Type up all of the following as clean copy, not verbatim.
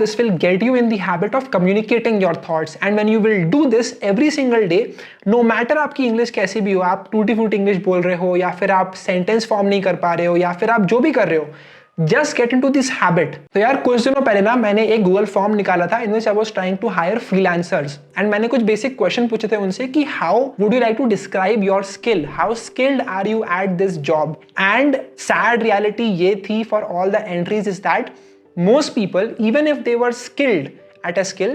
This will get you in the habit of communicating your thoughts, and when you will do this every single day, no matter आपकी English कैसी भी हो, आप टूटी फूटी English बोल रहे हो या फिर आप सेंटेंस फॉर्म नहीं कर पा रहे हो या फिर आप जो भी कर रहे हो, just get into this habit. तो यार कुछ दिनों पहले ना मैंने एक गूगल फॉर्म निकाला था in which I was trying to hire freelancers, and मैंने कुछ बेसिक क्वेश्चन पूछे थे उनसे कि how would you like to describe your skill, how skilled are you at this job. And sad reality ये थी for all the entries is that most people, even if they were skilled at a skill,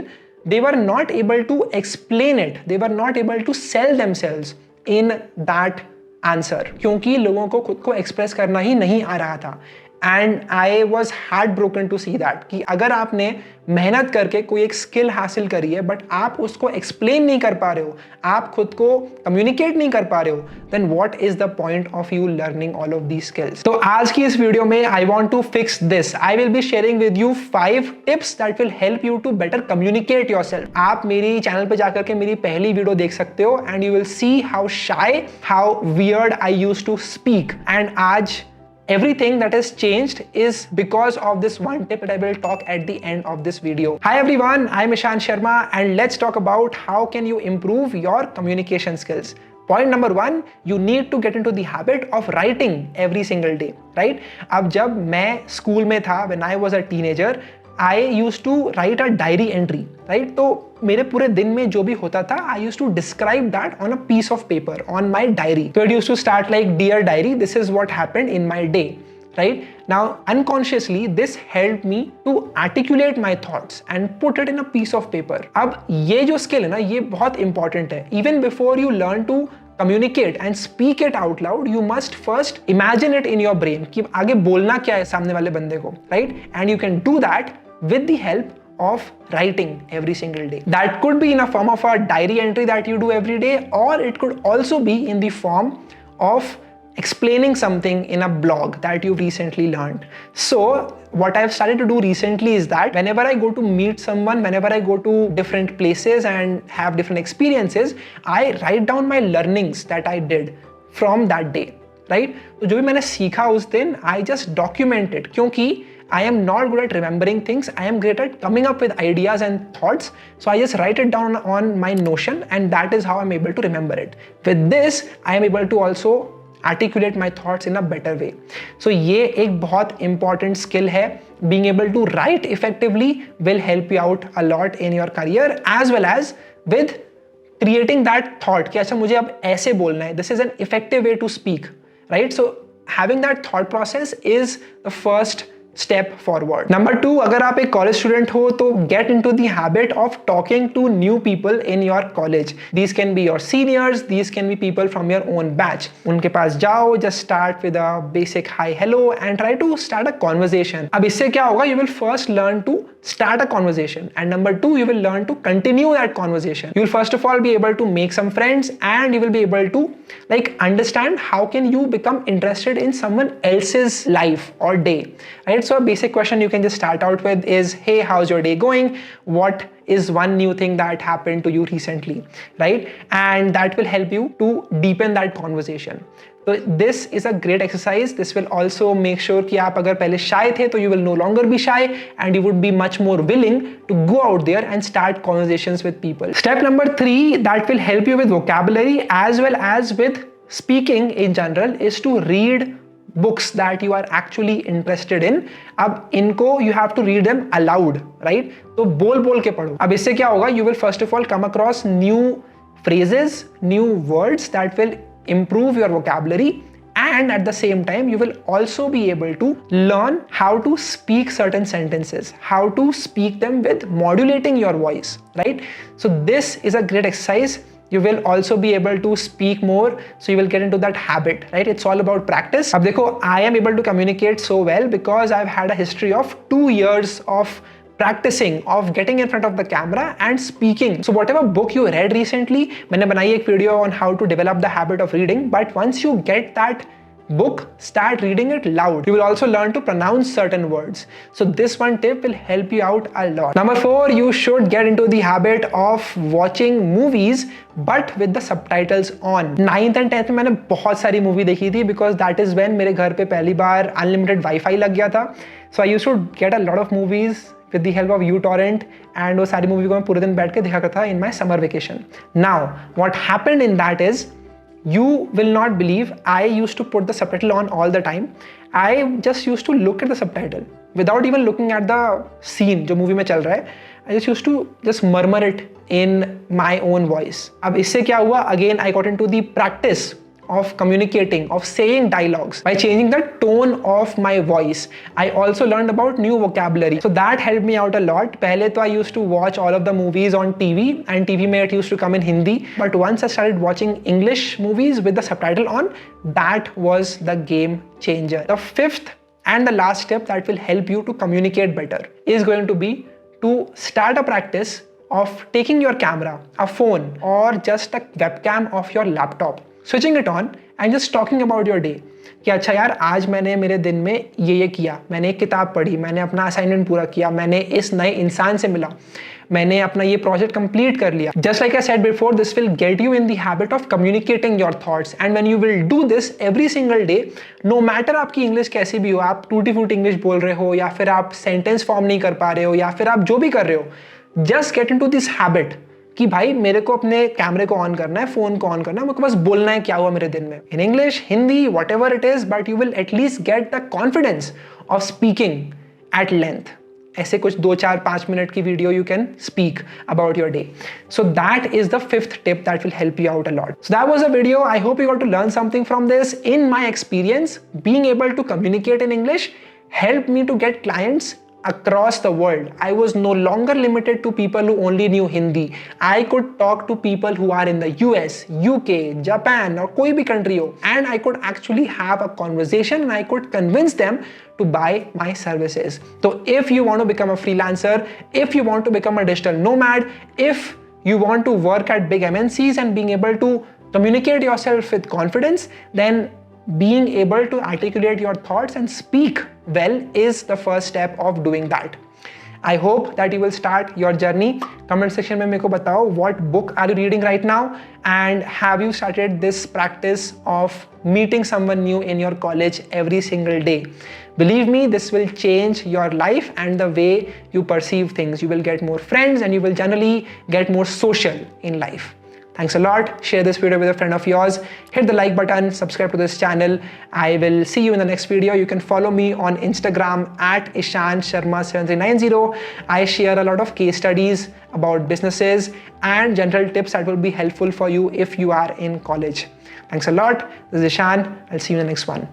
they were not able to explain it, they were not able to sell themselves in that answer, क्योंकि लोगों को खुद को express करना ही नहीं आ रहा था। And I was heartbroken to see that कि अगर आपने मेहनत करके कोई एक स्किल हासिल करी है बट आप उसको एक्सप्लेन नहीं कर पा रहे हो, आप खुद को कम्युनिकेट नहीं कर पा रहे हो, then what is the point of you learning all of these skills. तो आज की इस वीडियो में I want to fix this. I will be sharing with you 5 tips that will help you to better communicate yourself. आप मेरी channel पे जाकर के मेरी पहली वीडियो देख सकते हो and you will see how shy, how weird I used to speak, and आज everything that has changed is because of this one tip that I will talk at the end of this video. Hi everyone, I'm Ishan Sharma and let's talk about how can you improve your communication skills. Point number 1, you need to get into the habit of writing every single day, right? अब जब मैं school में था, when I was a teenager, I used to write a diary entry, right? तो मेरे पूरे दिन में जो भी होता था, I used to describe that on a piece of paper, on my diary. So it used to start like, dear diary, this is what happened in my day, right? Now, unconsciously, this helped me to articulate my thoughts and put it in a piece of paper. अब ये जो skill है ना, ये बहुत important है. Even before you learn to communicate and speak it out loud, you must first imagine it in your brain कि आगे बोलना क्या है सामने वाले बंदे को, right? And you can do that with the help of writing every single day. That could be in a form of a diary entry that you do every day, or it could also be in the form of explaining something in a blog that you've recently learned. So what I've started to do recently is that whenever I go to meet someone, whenever I go to different places and have different experiences, I write down my learnings that I did from that day, right? तो जो भी मैंने सीखा उस दिन, I just document it, क्योंकि I am not good at remembering things. I am great at coming up with ideas and thoughts. So I just write it down on my Notion and that is how I'm able to remember it. With this, I am able to also articulate my thoughts in a better way. So ये एक बहुत important skill है. Being able to write effectively will help you out a lot in your career as well as with creating that thought कि अच्छा मुझे अब ऐसे बोलना है. This is an effective way to speak, right? So having that thought process is the first step forward. Number 2, अगर आप एक college student हो तो get into the habit of talking to new people in your college. These can be your seniors, these can be people from your own batch. उनके पास जाओ, just start with a basic hi hello and try to start a conversation. अब इससे क्या होगा? You will first learn to start a conversation, and number 2, you will learn to continue that conversation. You will first of all be able to make some friends and you will be able to like understand how can you become interested in someone else's life or day, right? So a basic question you can just start out with is, hey, how's your day going? What is one new thing that happened to you recently, right? And that will help you to deepen that conversation. So this is a great exercise. This will also make sure कि आप अगर पहले shy थे तो you will no longer be shy and you would be much more willing to go out there and start conversations with people. Step number 3 that will help you with vocabulary as well as with speaking in general is to read books that you are actually interested in. अब इनको you have to read them aloud, right? तो बोल के पढ़ो. अब इससे क्या होगा? You will first of all come across new phrases, new words that will improve your vocabulary, and at the same time you will also be able to learn how to speak certain sentences, how to speak them with modulating your voice, right? So this is a great exercise. You will also be able to speak more, so you will get into that habit, right? It's all about practice. अब देखो, I am able to communicate so well because I've had a history of 2 years of practicing, of getting in front of the camera and speaking. So whatever book you read recently, मैंने बनाई एक video on how to develop the habit of reading, but once you get that book, start reading it loud. You will also learn to pronounce certain words. So this one tip will help you out a lot. Number 4, you should get into the habit of watching movies but with the subtitles on. 9th and 10th में मैंने बहुत सारी movie देखी थी because that is when मेरे घर पे पहली बार unlimited Wi-Fi लग गया था. So I used to get a lot of movies with the help of uTorrent, and वो सारी मूवी को मैं पूरे दिन बैठ के देखा करता था in my summer vacation. Now what happened in that is, you will not believe, I used to put the subtitle on all the time. I just used to look at the subtitle without even looking at the scene जो movie में चल रहा है. I just used to just murmur it in my own voice. अब इससे क्या हुआ? Again I got into the practice of communicating, of saying dialogues by changing the tone of my voice. I also learned about new vocabulary. So that helped me out a lot. पहले तो I used to watch all of the movies on TV, and TV में it used to come in Hindi. But once I started watching English movies with the subtitle on, that was the game changer. The 5th and the last step that will help you to communicate better is going to be to start a practice of taking your camera, a phone, or just a webcam of your laptop, switching it on and just talking about your day. कि अच्छा यार, आज मैंने मेरे दिन में ये किया, मैंने एक किताब पढ़ी, मैंने अपना असाइनमेंट पूरा किया, मैंने इस नए इंसान से मिला, मैंने अपना ये प्रोजेक्ट कंप्लीट कर लिया. Just like I said before, this will get you in the habit of communicating your thoughts, and when you will do this every single day, no matter आपकी इंग्लिश कैसी भी हो, आप टूटी फूटी इंग्लिश बोल रहे हो या फिर आप सेंटेंस फॉर्म नहीं कर पा रहे हो या फिर आप जो भी कर रहे हो, just get into this habit कि भाई मेरे को अपने कैमरे को ऑन करना है, फोन को ऑन करना है, मेरे को बस बोलना है क्या हुआ मेरे दिन में, in English, Hindi, whatever it is, but you will at least get the confidence of speaking at length. ऐसे कुछ 2-4-5 मिनट की video you can speak about your day. So that is the 5th tip that will help you out a lot. So that was a video. I hope you got to learn something from this. In my experience, being able to communicate in English helped me to get clients across the world. I was no longer limited to people who only knew Hindi. I could talk to people who are in the US, UK, Japan, or कोई भी country हो, and I could actually have a conversation and I could convince them to buy my services. So if you want to become a freelancer, if you want to become a digital nomad, if you want to work at big MNCs and being able to communicate yourself with confidence, then being able to articulate your thoughts and speak well is the first step of doing that. I hope that you will start your journey. Comment section में मेरे को बताओ, what book are you reading right now, and have you started this practice of meeting someone new in your college every single day? Believe me, this will change your life and the way you perceive things. You will get more friends and you will generally get more social in life. Thanks a lot. Share this video with a friend of yours. Hit the like button, subscribe to this channel. I will see you in the next video. You can follow me on Instagram at ishansharma7390. I share a lot of case studies about businesses and general tips that will be helpful for you if you are in college. Thanks a lot. This is Ishan. I'll see you in the next one.